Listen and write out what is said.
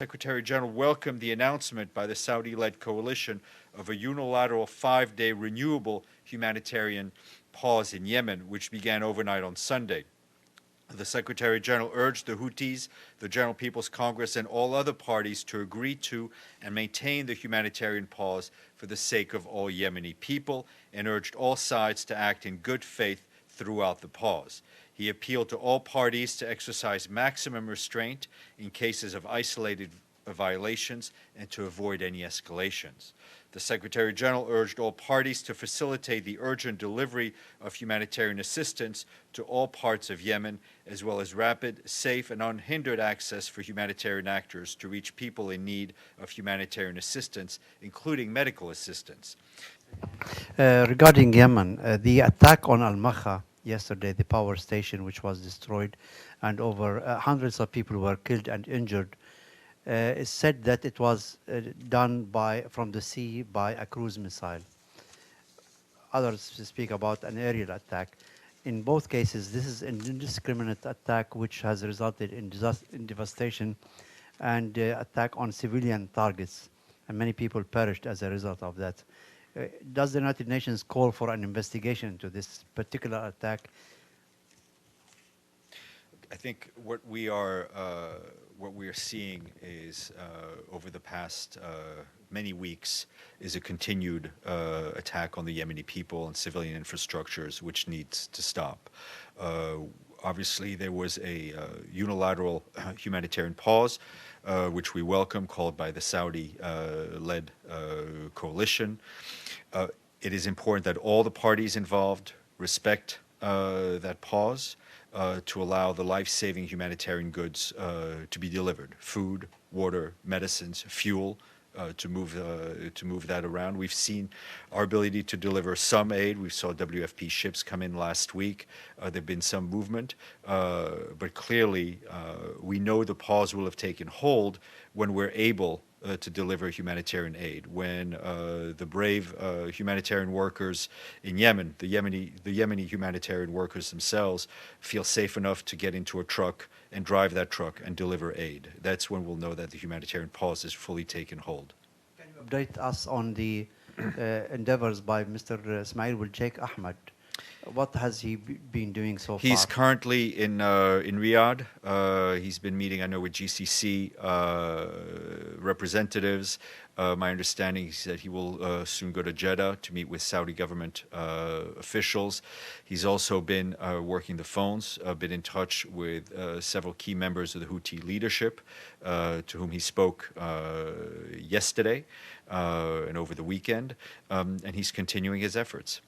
Secretary General welcomed the announcement by the Saudi-led coalition of a unilateral 5-day renewable humanitarian pause in Yemen, which began overnight on Sunday. The Secretary General urged the Houthis, the General People's Congress, and all other parties to agree to and maintain the humanitarian pause for the sake of all Yemeni people, and urged all sides to act in good faith throughout the pause. He appealed to all parties to exercise maximum restraint in cases of isolated violations and to avoid any escalations. The Secretary General urged all parties to facilitate the urgent delivery of humanitarian assistance to all parts of Yemen, as well as rapid, safe, and unhindered access for humanitarian actors to reach people in need of humanitarian assistance, including medical assistance. Regarding Yemen, the attack on Al-Makha yesterday, the power station which was destroyed, and over hundreds of people were killed and injured, it's said that it was done from the sea by a cruise missile. Others speak about an aerial attack. In both cases, this is an indiscriminate attack which has resulted in devastation and attack on civilian targets, and many people perished as a result of that. Does the United Nations call for an investigation into this particular attack? I think what we are seeing is over the past many weeks is a continued attack on the Yemeni people and civilian infrastructures, which needs to stop. Obviously, there was a unilateral humanitarian pause, which we welcome, called by the Saudi-led coalition. It is important that all the parties involved respect that pause to allow the life-saving humanitarian goods to be delivered: food, water, medicines, fuel, to move that around. We've seen our ability to deliver some aid. We saw WFP ships come in last week. There've been some movement, but clearly we know the pause will have taken hold when we're able to deliver humanitarian aid, when the brave humanitarian workers in Yemen, the Yemeni humanitarian workers themselves, feel safe enough to get into a truck and drive that truck and deliver aid. That's when we'll know that the humanitarian pause is fully taken hold. Can you update us on the endeavors by Mr. Ismail Sheikh Ahmed? What has he been doing so far? He's currently in Riyadh. He's been meeting, I know, with GCC representatives. My understanding is that he will soon go to Jeddah to meet with Saudi government officials. He's also been working the phones, been in touch with several key members of the Houthi leadership, to whom he spoke yesterday and over the weekend, and he's continuing his efforts.